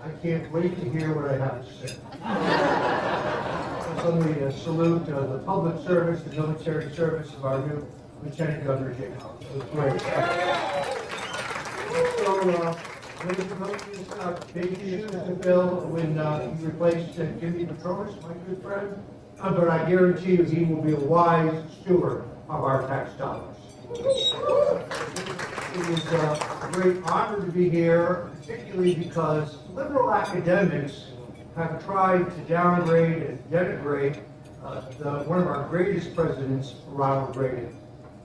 I can't wait to hear what I have to say. Let me salute the public service, the military service of our new Lieutenant Governor Jay Collins. It was great. So, big shoes to fill when he replaced Jimmy Petronas, my good friend. But I guarantee you he will be a wise steward of our tax dollars. It is a great honor to be here, particularly because liberal academics have tried to downgrade and denigrate one of our greatest presidents, Ronald Reagan.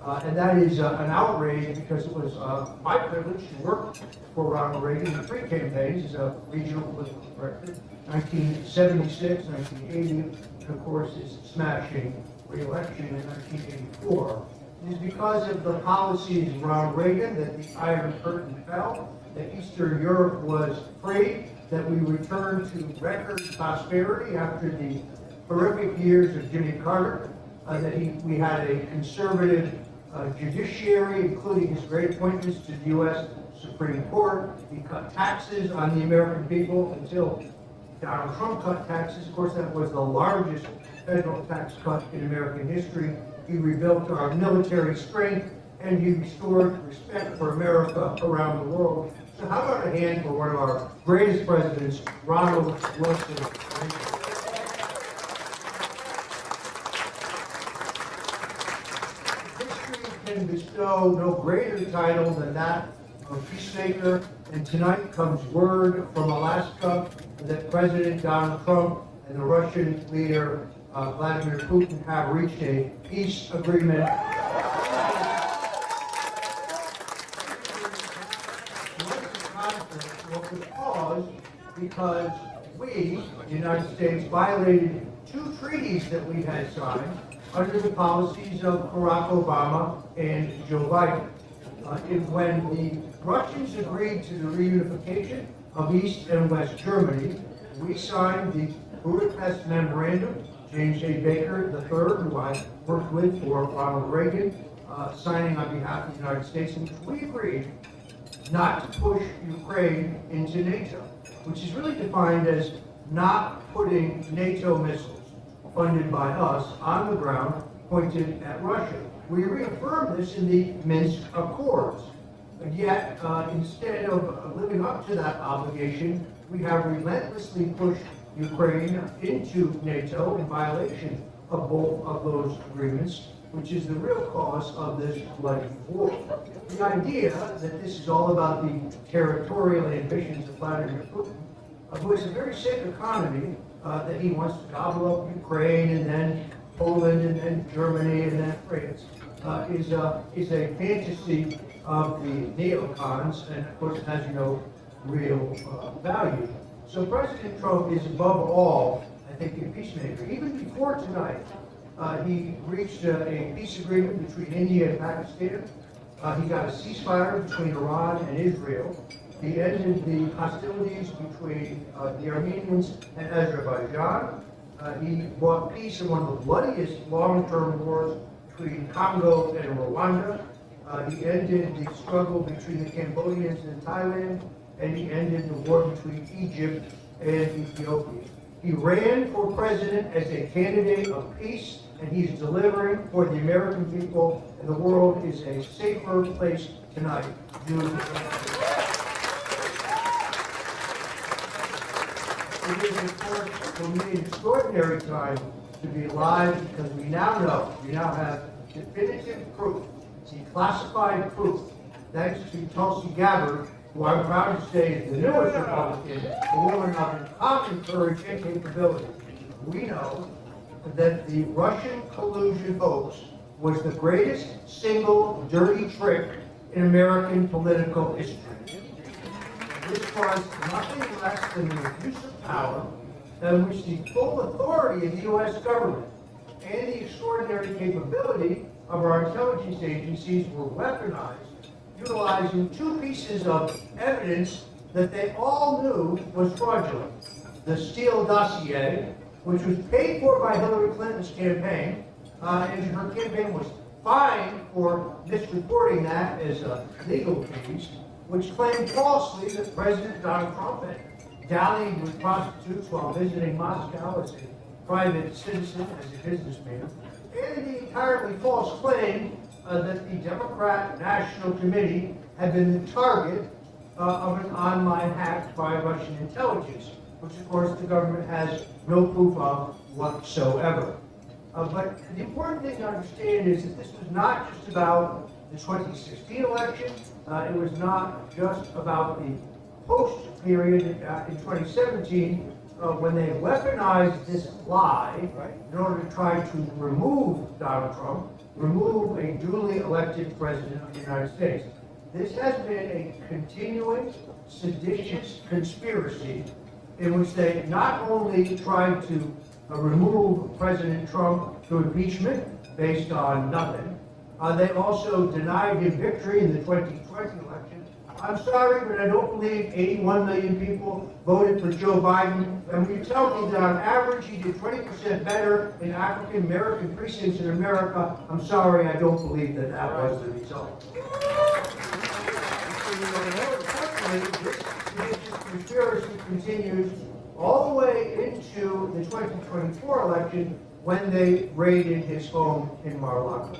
And that is an outrage because it was my privilege to work for Ronald Reagan in 3 campaigns as a regional political director, 1976, 1980, and of course his smashing re-election in 1984. It is because of the policies of Ronald Reagan that the Iron Curtain fell, that Eastern Europe was free, that we returned to record prosperity after the horrific years of Jimmy Carter, that we had a conservative judiciary, including his great appointments to the U.S. Supreme Court. He cut taxes on the American people until Donald Trump cut taxes. Of course, that was the largest federal tax cut in American history. He rebuilt our military strength, and he restored respect for America around the world. So how about a hand for one of our greatest presidents, Ronald Wilson Reagan. History can bestow no greater title than that of peacemaker, and tonight comes word from Alaska that President Donald Trump and the Russian leader Vladimir Putin have reached a peace agreement. Because we, the United States, violated 2 treaties that we had signed under the policies of Barack Obama and Joe Biden. When the Russians agreed to the reunification of East and West Germany, we signed the Budapest Memorandum. James A. Baker III, who I worked with for Ronald Reagan, signing on behalf of the United States, in which we agreed not to push Ukraine into NATO, which is really defined as not putting NATO missiles funded by us on the ground pointed at Russia. We reaffirmed this in the Minsk Accords. But yet, instead of living up to that obligation, we have relentlessly pushed Ukraine into NATO in violation of both of those agreements, which is the real cause of this bloody war. The idea that this is all about the territorial ambitions of Vladimir Putin, who has a very safe economy, that he wants to gobble up Ukraine and then Poland and then Germany and then France, is a fantasy of the neocons, and of course it has no real value. So President Trump is above all, I think, a peacemaker. Even before tonight, he reached a peace agreement between India and Pakistan. He got a ceasefire between Iran and Israel. He ended the hostilities between the Armenians and Azerbaijan. He brought peace in one of the bloodiest long-term wars between Congo and Rwanda. He ended the struggle between the Cambodians and Thailand, and he ended the war between Egypt and Ethiopia. He ran for president as a candidate of peace, and he's delivering for the American people, and the world is a safer place tonight due to It is, of course, for me, an extraordinary time to be alive because we now have definitive proof, declassified proof, thanks to Tulsi Gabbard, who I'm proud to say is the newest Republican, a woman of uncommon courage and capability. We know that the Russian collusion hoax was the greatest single dirty trick in American political history. This was nothing less than the abuse of power in which the full authority of the U.S. government and the extraordinary capability of our intelligence agencies were weaponized, utilizing 2 pieces of evidence that they all knew was fraudulent. The Steele dossier, which was paid for by Hillary Clinton's campaign, and her campaign was fined for misreporting that as legal fees, which claimed falsely that President Donald Trump had dallied with prostitutes while visiting Moscow as a private citizen, as a businessman, and the entirely false claim that the Democrat National Committee had been the target of an online hack by Russian intelligence, which of course the government has no proof of whatsoever. But the important thing to understand is that this was not just about the 2016 election. It was not just about the post period in 2017 when they weaponized this lie in order to try to remove Donald Trump, remove a duly elected president of the United States. This has been a continuing, seditious conspiracy in which they not only tried to remove President Trump through impeachment based on nothing, they also denied him victory in the 2020 election. I'm sorry, but I don't believe 81 million people voted for Joe Biden. And when you tell me that on average he did 20% better in African American precincts in America, I'm sorry, I don't believe that that was the result. Unfortunately, this conspiracy continues all the way into the 2024 election when they raided his home in Mar-a-Lago.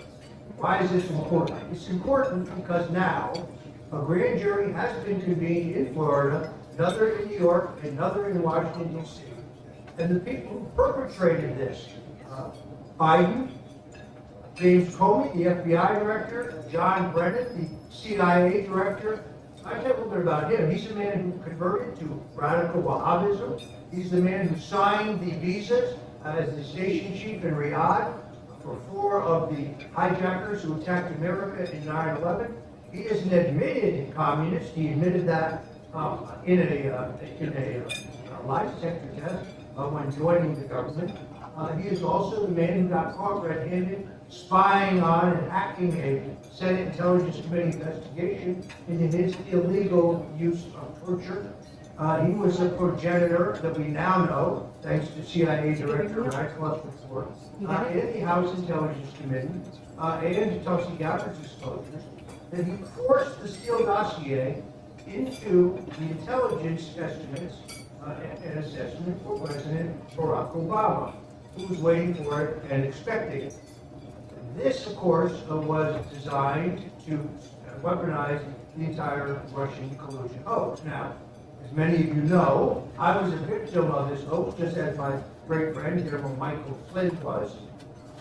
Why is this important? It's important because now a grand jury has been convened in Florida, another in New York, another in Washington, D.C. And the people who perpetrated this, Biden, James Comey, the FBI director, John Brennan, the CIA director. I tell you a little bit about him. He's the man who converted to radical Wahhabism. He's the man who signed the visas as the station chief in Riyadh for 4 of the hijackers who attacked America in 9/11. He is an admitted communist. He admitted that in a lie detector test when joining the government. He is also the man who got caught red-handed spying on and hacking a Senate Intelligence Committee investigation into his illegal use of torture. He was a progenitor that we now know, thanks to CIA Director Radcliffe's report, in the House Intelligence Committee, and to Tulsi Gabbard's disclosures, that he forced the Steele dossier into the intelligence estimates and assessment for President Barack Obama, who was waiting for it and expecting it. This, of course, was designed to weaponize the entire Russian collusion hoax. Now, as many of you know, I was a victim of this hoax, just as my great friend, General Michael Flynn was.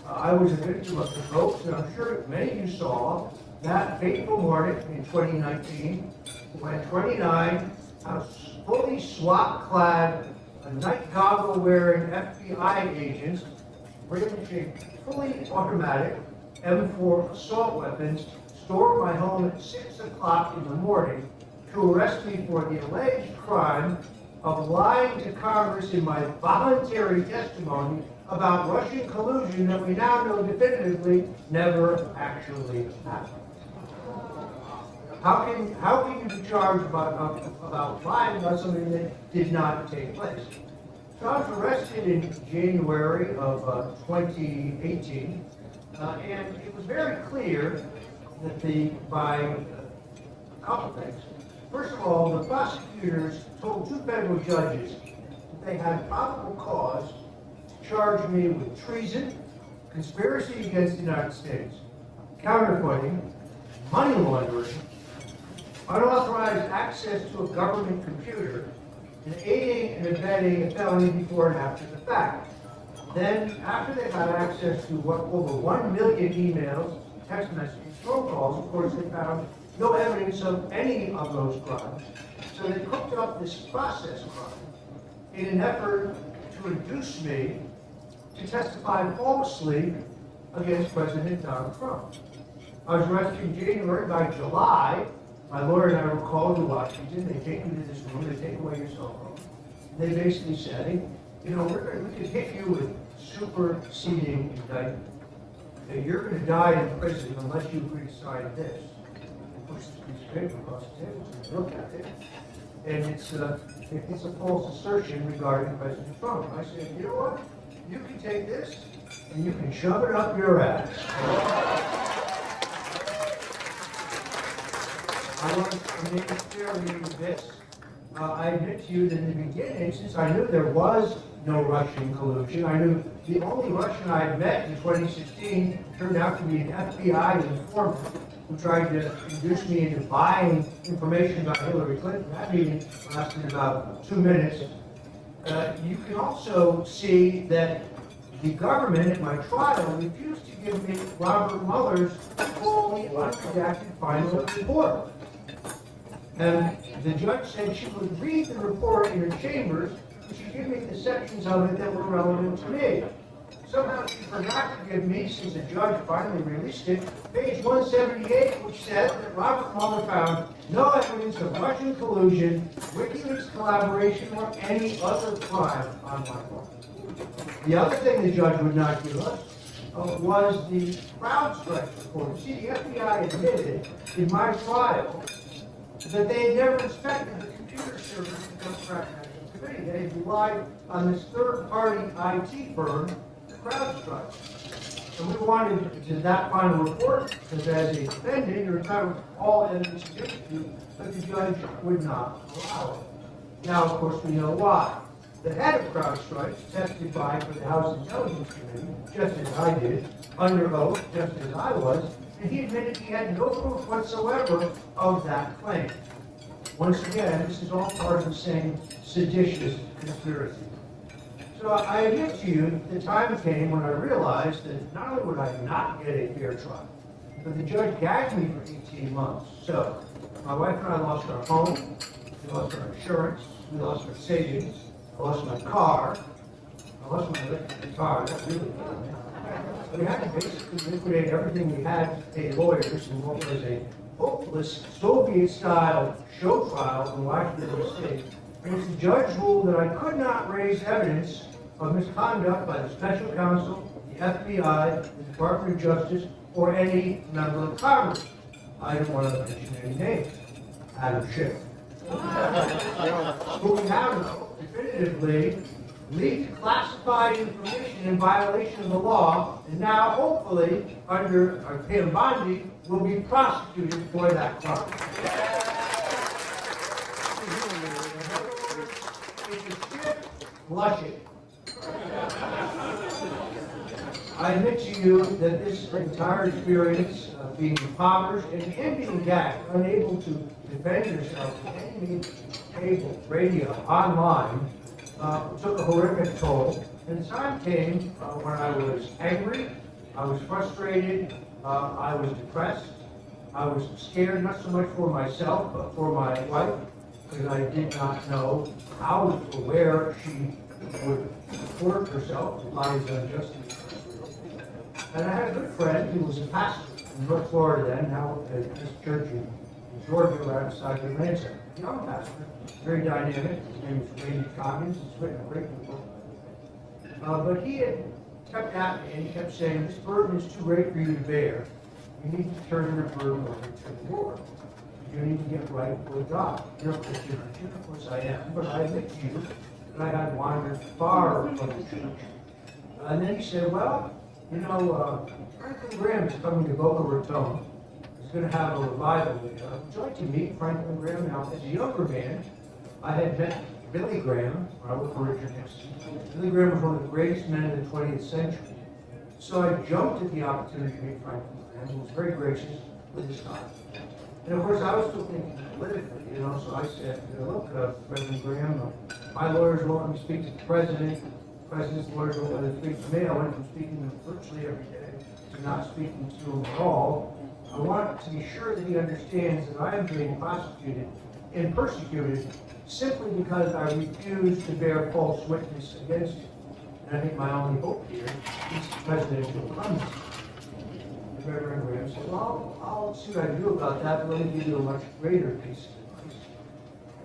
I was a victim of the hoax, and I'm sure many of you saw that fateful morning in 2019 when 29 fully SWAT-clad, night goggle-wearing FBI agents brandishing fully automatic M4 assault weapons stormed my home at 6 o'clock in the morning to arrest me for the alleged crime of lying to Congress in my voluntary testimony about Russian collusion that we now know definitively never actually happened. How can you be charged about lying about something that did not take place? So I was arrested in January of 2018, and it was very clear that by a couple things. First of all, the prosecutors told 2 federal judges that they had probable cause to charge me with treason, conspiracy against the United States, counterfeiting, money laundering, unauthorized access to a government computer, and aiding and abetting a felony before and after the fact. Then, after they got access to over 1 million emails, text messages, phone calls, of course they found no evidence of any of those crimes. So they cooked up this process crime in an effort to induce me to testify falsely against President Donald Trump. I was arrested in January. By July, my lawyer and I were called to Washington. They take me to this room. They take away your cell phone. They basically said, we could hit you with superseding indictment. You're going to die in prison unless you agree to sign this. They push this piece of paper across the table so you look at it. And it's a false assertion regarding President Trump. I said, you know what? You can take this and you can shove it up your ass. I want to make it clear to you this. I admit to you that in the beginning, since I knew there was no Russian collusion, I knew the only Russian I had met in 2016 turned out to be an FBI informant who tried to induce me into buying information about Hillary Clinton. That meeting lasted about 2 minutes. You can also see that the government at my trial refused to give me Robert Mueller's fully unredacted final report. And the judge said she would read the report in her chambers, and she'd give me the sections of it that were relevant to me. Somehow she forgot to give me, since the judge finally released it, page 178, which said that Robert Mueller found no evidence of Russian collusion, WikiLeaks collaboration, or any other crime on my part. The other thing the judge would not give us was the CrowdStrike report. See, the FBI admitted in my trial that they had never inspected the computer servers of the Democratic National Committee. They had relied on this third-party IT firm, CrowdStrike. And we wanted to that final report, because as a defendant, you're entitled to all evidence against you, but the judge would not allow it. Now, of course, we know why. The head of CrowdStrike testified for the House Intelligence Committee, just as I did, under oath, just as I was, and he admitted he had no proof whatsoever of that claim. Once again, this is all part of the same seditious conspiracy. So I admit to you, the time came when I realized that not only would I not get a fair trial, but the judge gagged me for 18 months. So my wife and I lost our home, we lost our insurance, we lost our savings, I lost my car. I lost my electric guitar. That really killed me. We had to basically liquidate everything we had to pay lawyers in what was a hopeless Soviet-style show trial in Washington, D.C. in which the judge ruled that I could not raise evidence of misconduct by the special counsel, the FBI, the Department of Justice, or any member of Congress. I don't want to mention any names. Adam Schiff. Who we have definitively leaked classified information in violation of the law, and now, hopefully, under our Pam Bondi, will be prosecuted for that crime. Blushing. I admit to you that this entire experience of being impoverished and being gagged, unable to defend yourself with any means, cable, radio, online, took a horrific toll. And the time came when I was angry, I was frustrated, I was depressed, I was scared not so much for myself, but for my wife, because I did not know how or where she would support herself if I was unjustly incarcerated. And I had a good friend who was a pastor in North Florida then, now at this church in Georgia, right outside of Atlanta. Young pastor, very dynamic. His name is Reagan. He's written a great book. But he had kept at me and he kept saying, this burden is too great for you to bear. You need to turn your burden over to the Lord. You need to get right with God. You're a Christian, aren't you? Of course I am. But I admit to you that I had wandered far from the church. And then he said, well, you know, Franklin Graham is coming to Boca Raton. He's going to have a revival. Would you like to meet Franklin Graham? Now, as a younger man, I had met Billy Graham, when I worked for Richard Nixon. Billy Graham was one of the greatest men of the 20th century. So I jumped at the opportunity to meet Franklin Graham, who was very gracious with his time. And of course, I was still thinking politically, you know, so I said, look, President Graham, my lawyers won't let me speak to the president. The president's lawyers won't let me speak to me. I went from speaking to him virtually every day to not speaking to him at all. I want to be sure that he understands that I am being prosecuted and persecuted simply because I refuse to bear false witness against him. And I think my only hope here is presidential clemency. The Reverend Graham said, well, I'll see what I do about that, but let me give you a much greater piece of advice.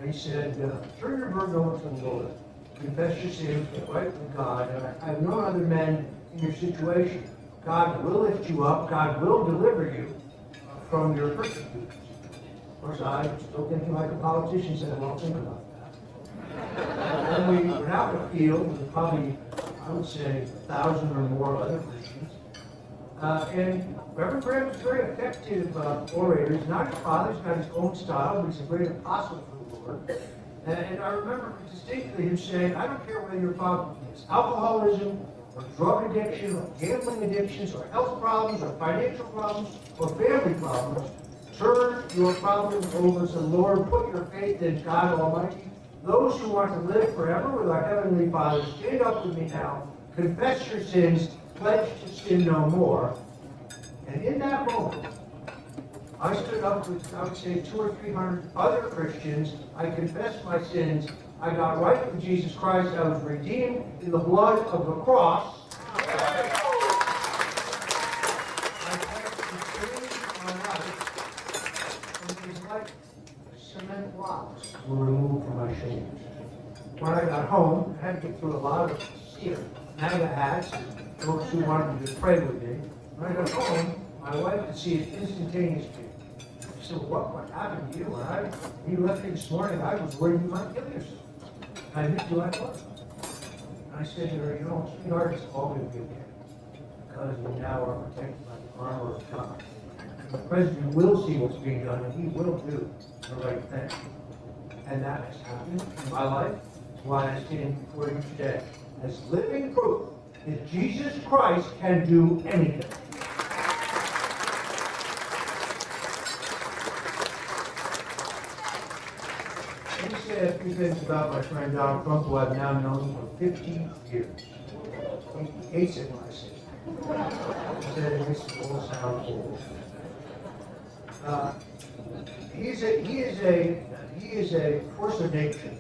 And he said, turn your burden over to the Lord. Confess your sins, get right with God. And I have known other men in your situation. God will lift you up. God will deliver you from your persecutors. Of course, I'm still thinking like a politician said, well, think about that. And we went out in the field with probably, I would say, 1,000 or more other Christians. And Reverend Graham was a very effective orator. He's not his father, he's got his own style, but he's a great apostle for the Lord. And I remember distinctly him saying, I don't care whether your problem is alcoholism, or drug addiction, or gambling addictions, or health problems, or financial problems, or family problems, turn your problems over to the Lord, put your faith in God Almighty. Those who want to live forever with our Heavenly Father, stand up with me now, confess your sins, pledge to sin no more. And in that moment, I stood up with, I would say, 200 or 300 other Christians. I confessed my sins. I got right with Jesus Christ. I was redeemed in the blood of the cross. I passed the sins of my life, and it was like cement blocks were removed from my shoulders. When I got home, I had to get through a lot of MAGA hats, folks who wanted to pray with me. When I got home, my wife could see it instantaneously. She said, what happened to you? When you left me this morning, I was worried you might kill yourself. I knew who I was. And I said to her, sweetheart, it's all going to be okay. Because we now are protected by the armor of God. And the president will see what's being done, and he will do the right thing. And that has happened in my life. That's why I stand before you today as living proof that Jesus Christ can do anything. Let me say a few things about my friend Donald Trump, who I've now known for 50 years. He hates it when I say it. He said it makes it all sound old. He is a force of nature.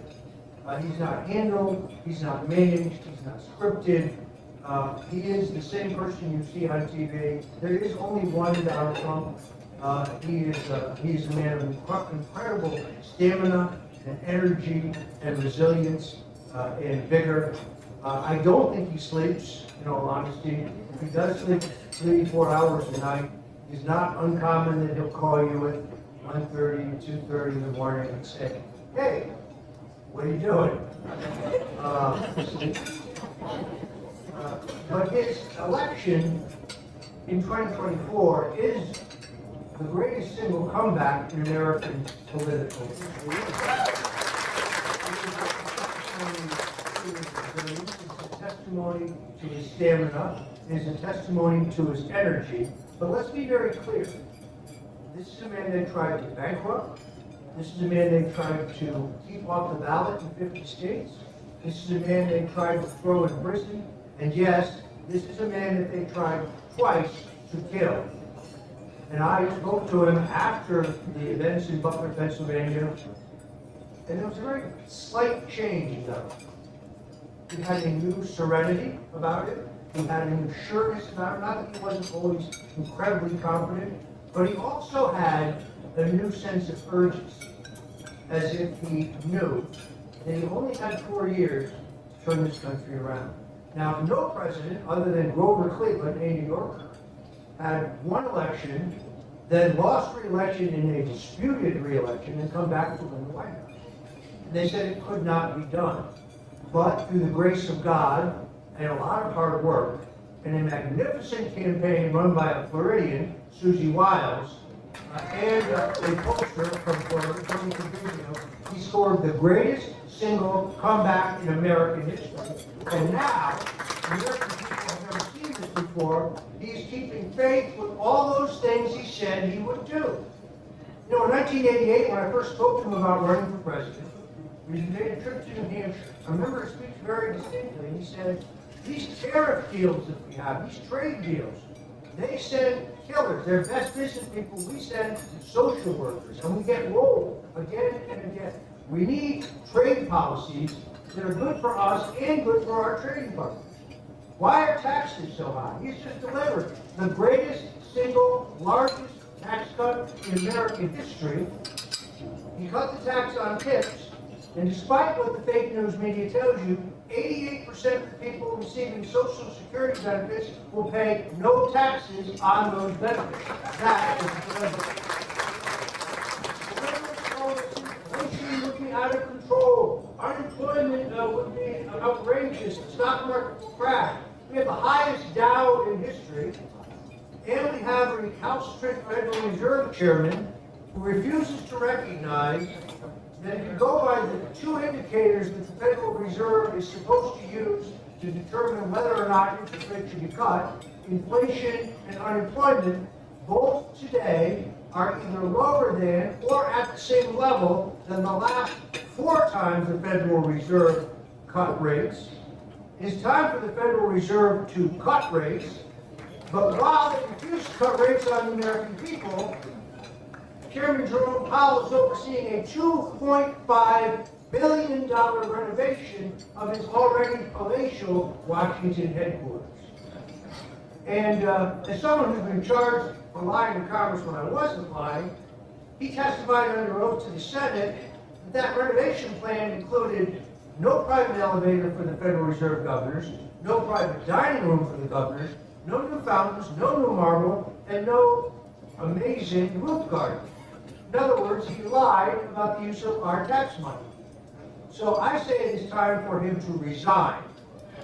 He's not handled, he's not managed, he's not scripted. He is the same person you see on TV. There is only one Donald Trump. He is a man of incredible stamina and energy and resilience and vigor. I don't think he sleeps, in all honesty. If he does sleep 3-4 hours a night, it's not uncommon that he'll call you at 1:30, 2:30 in the morning and say, hey, what are you doing? But his election in 2024 is the greatest single comeback in American political history. It's a testimony to his stamina. It's a testimony to his energy. But let's be very clear. This is a man they tried to bankrupt. This is a man they tried to keep off the ballot in 50 states. This is a man they tried to throw in prison. And yes, this is a man that they tried twice to kill. And I spoke to him after the events in Butler, Pennsylvania, and there was a very slight change, though. He had a new serenity about it. He had a new sureness about it. Not that he wasn't always incredibly confident, but he also had a new sense of urgency, as if he knew that he only had 4 years to turn this country around. Now, no president, other than Grover Cleveland, a New Yorker, had one election, then lost re-election in a disputed re-election, and come back to win the White House. And they said it could not be done. But through the grace of God and a lot of hard work, and a magnificent campaign run by a Floridian, Susie Wiles, and a pollster from Florida, Tony Fabrizio, he scored the greatest single comeback in American history. And now, American people have never seen this before. He's keeping faith with all those things he said he would do. You know, in 1988, when I first spoke to him about running for president, we made a trip to New Hampshire. I remember his speech very distinctly. He said, these tariff deals that we have, these trade deals, they send killers. They're best business people. We send social workers, and we get rolled again and again. We need trade policies that are good for us and good for our trading partners. Why are taxes so high? He's just delivered the greatest single largest tax cut in American history. He cut the tax on tips, and despite what the fake news media tells you, 88% of the people receiving Social Security benefits will pay no taxes on those benefits. That is deliberate. Inflation would be out of control. Unemployment would be outrageous. The stock market will crash. We have the highest Dow in history, and we have a recalcitrant Federal Reserve Chairman who refuses to recognize then if you go by the two indicators that the Federal Reserve is supposed to use to determine whether or not interest rates should be cut, inflation and unemployment, both today are either lower than or at the same level than the last 4 times the Federal Reserve cut rates. It's time for the Federal Reserve to cut rates, but while they refuse to cut rates on the American people, Chairman Jerome Powell is overseeing a $2.5 billion renovation of his already palatial Washington headquarters. And as someone who's been charged for lying to Congress when I wasn't lying, he testified under oath to the Senate that that renovation plan included no private elevator for the Federal Reserve governors, no private dining room for the governors, no new fountains, no new marble, and no amazing roof garden. In other words, he lied about the use of our tax money. So I say it is time for him to resign,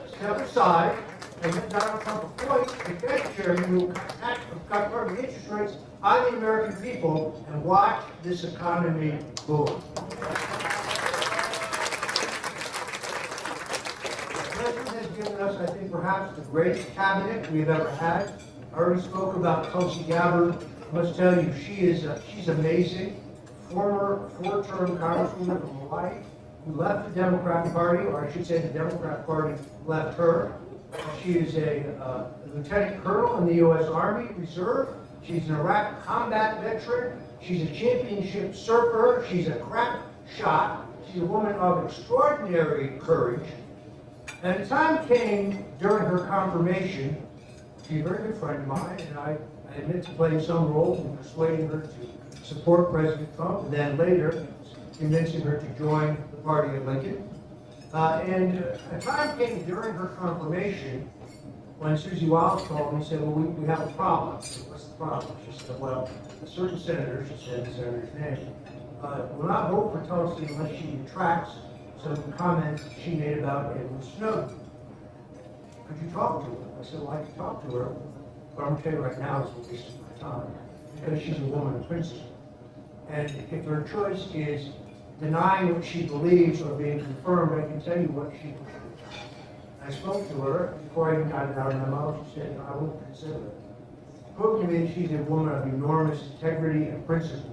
step aside, and let Donald Trump appoint a Fed chairman who will cut the interest rates on the American people and watch this economy boom. The president has given us, I think, perhaps the greatest cabinet we've ever had. I already spoke about Tulsi Gabbard. I must tell you, she's amazing. Former 4-term congresswoman from Hawaii who left the Democratic Party, or I should say the Democratic Party left her. She is a lieutenant colonel in the U.S. Army Reserve. She's an Iraq combat veteran. She's a championship surfer. She's a crack shot. She's a woman of extraordinary courage. And the time came during her confirmation. She's a very good friend of mine, and I admit to playing some role in persuading her to support President Trump, and then later convincing her to join the party of Lincoln. And a time came during her confirmation when Susie Wiles called me and said, well, we have a problem. I said, what's the problem? She said, well, a certain senator, she said the senator's name, will not vote for Tulsi unless she retracts some comments she made about Edward Snowden. Could you talk to her? I said, well, I can talk to her, but I'm going to tell you right now it's a waste of my time, because she's a woman of principle. And if her choice is denying what she believes or being confirmed, I can tell you what she believes. I spoke to her before I even got it out of my mouth. She said, no, I wouldn't consider it. Proving to me that she's a woman of enormous integrity and principle.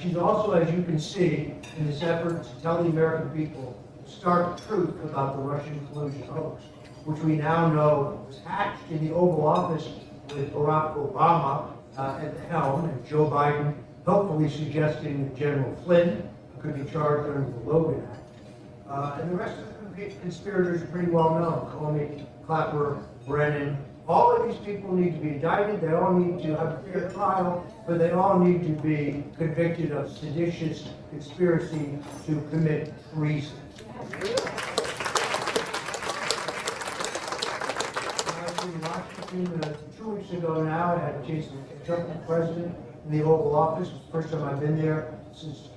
She's also, as you can see, in this effort to tell the American people the stark truth about the Russian collusion hoax, which we now know was hatched in the Oval Office with Barack Obama at the helm, and Joe Biden helpfully suggesting that General Flynn could be charged under the Logan Act. And the rest of the conspirators are pretty well known. Comey, Clapper, Brennan. All of these people need to be indicted. They all need to have a fair trial, but they all need to be convicted of seditious conspiracy to commit treason. I was in Washington 2 weeks ago now. I had a chance to catch up with the president in the Oval Office. It's the first time I've been there since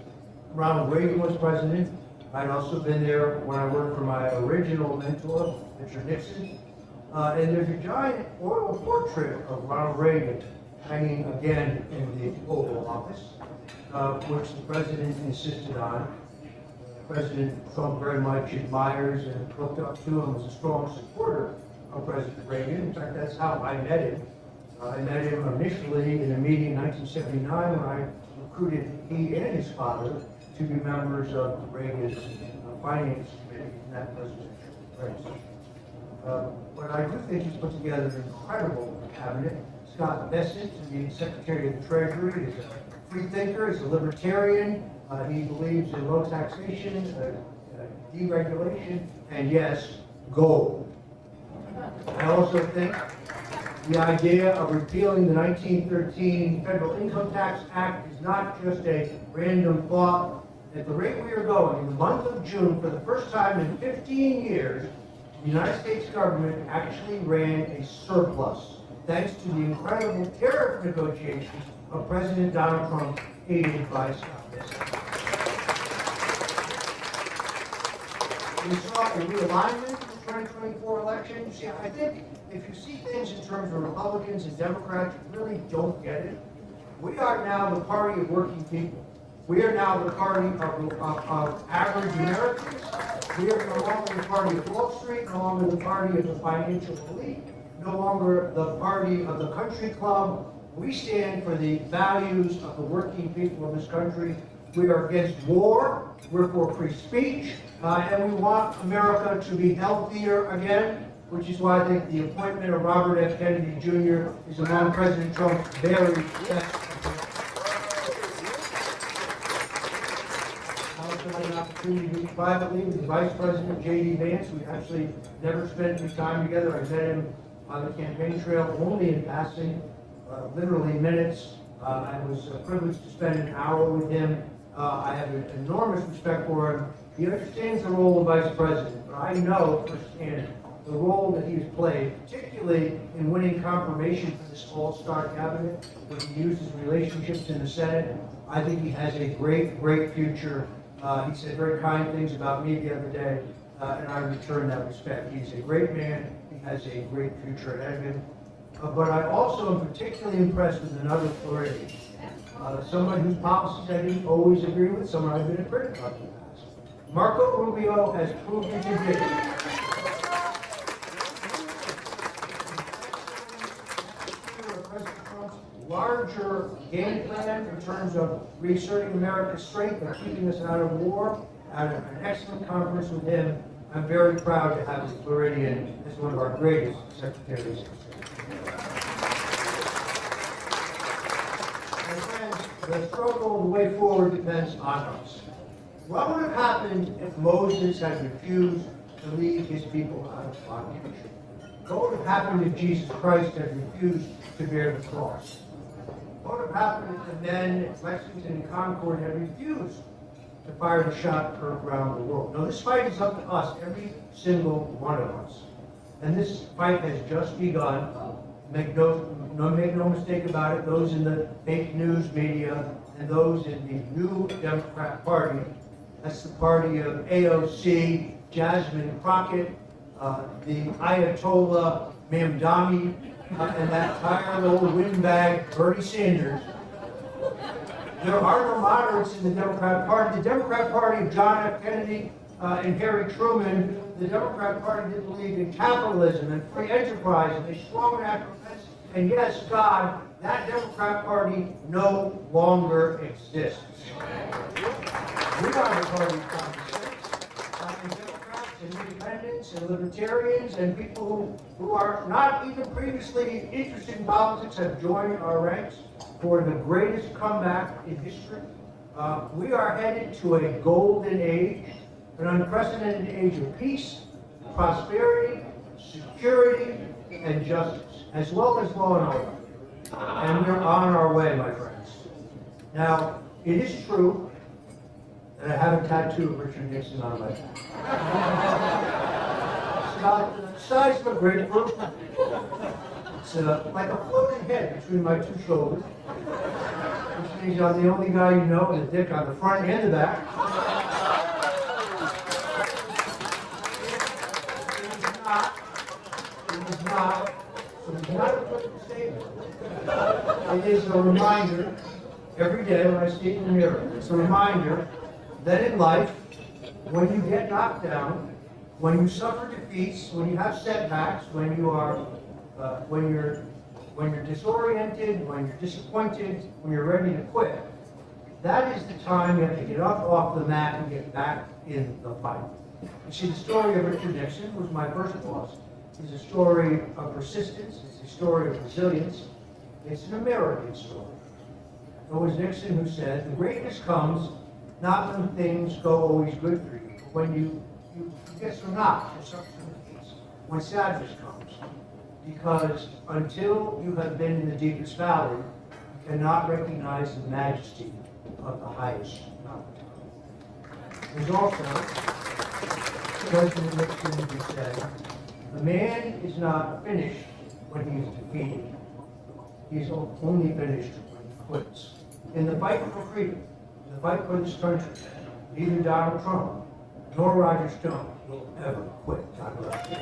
Ronald Reagan was president. I'd also been there when I worked for my original mentor, Richard Nixon. And there's a giant oil portrait of Ronald Reagan hanging again in the Oval Office, which the president insisted on. President Trump very much admires and looked up to him, was a strong supporter of President Reagan. In fact, that's how I met him. I met him initially in a meeting in 1979 when I recruited he and his father to be members of Reagan's finance committee in that presidential race. But I do think he's put together an incredible cabinet. Scott Bessent, the Secretary of the Treasury, is a free thinker, he's a libertarian. He believes in low taxation, deregulation, and yes, gold. I also think the idea of repealing the 1913 Federal Income Tax Act is not just a random thought. At the rate we are going, in the month of June, for the first time in 15 years, the United States government actually ran a surplus, thanks to the incredible tariff negotiations of President Donald Trump, aided by Scott Bessent. We saw a realignment in the 2024 election. You see, I think if you see things in terms of Republicans and Democrats, you really don't get it. We are now the party of working people. We are now the party of average Americans. We are no longer the party of Wall Street, no longer the party of the financial elite, no longer the party of the country club. We stand for the values of the working people of this country. We are against war, we're for free speech, and we want America to be healthier again, which is why I think the appointment of Robert F. Kennedy Jr. is among President Trump's very best. I also had an opportunity to meet privately with the Vice President, J.D. Vance. We actually never spent any time together. I met him on the campaign trail only in passing, literally minutes. I was privileged to spend an hour with him. I have an enormous respect for him. He understands the role of Vice President, but I know firsthand the role that he has played, particularly in winning confirmation for this all-star cabinet, where he uses relationships in the Senate. I think he has a great, great future. He said very kind things about me the other day, and I return that respect. He's a great man. He has a great future ahead of him. But I also am particularly impressed with another Floridian, someone whose policies I didn't always agree with, someone I've been a critic of in the past. Marco Rubio has proven to be President Trump's larger game plan in terms of reasserting America's strength and keeping us out of war. I had an excellent conference with him. I'm very proud to have a Floridian as one of our greatest secretaries of state. My friends, the struggle, the way forward depends on us. What would have happened if Moses had refused to lead his people out of bondage? What would have happened if Jesus Christ had refused to bear the cross? What would have happened if the men at Lexington and Concord had refused to fire the shot around the world? No, this fight is up to us, every single one of us. And this fight has just begun. Make no mistake about it, those in the fake news media and those in the new Democrat Party, that's the party of AOC, Jasmine Crockett, the Ayatollah Mamdani, and that tired old windbag Bernie Sanders. There are no moderates in the Democrat Party. The Democrat Party of John F. Kennedy and Harry Truman, the Democrat Party didn't believe in capitalism and free enterprise and a strong national defense. And yes, God, that Democrat Party no longer exists. We are the party of common sense, and Democrats and independents and libertarians and people who are not even previously interested in politics have joined our ranks for the greatest comeback in history. We are headed to a golden age, an unprecedented age of peace, prosperity, security, and justice, as well as law and order. And we're on our way, my friends. Now, it is true that I have a tattoo of Richard Nixon on my back. It's about the size of a grapefruit. It's like a floating head between my two shoulders, which means I'm the only guy you know with a dick on the front and the back. It is not a political statement. It is a reminder every day when I see it in the mirror. It's a reminder that in life, when you get knocked down, when you suffer defeats, when you have setbacks, when you're disoriented, when you're disappointed, when you're ready to quit, that is the time you have to get up off the mat and get back in the fight. You see, the story of Richard Nixon was my first boss. It's a story of persistence. It's a story of resilience. It's an American story. It was Nixon who said, the greatness comes not when things go always good for you, but when you get some knocks or something, when sadness comes. Because until you have been in the deepest valley, you cannot recognize the majesty of the highest mountain. There's also President Nixon who said, a man is not finished when he is defeated. He is only finished when he quits. In the fight for freedom, in the fight for this country, neither Donald Trump nor Roger Stone will ever quit. God bless you.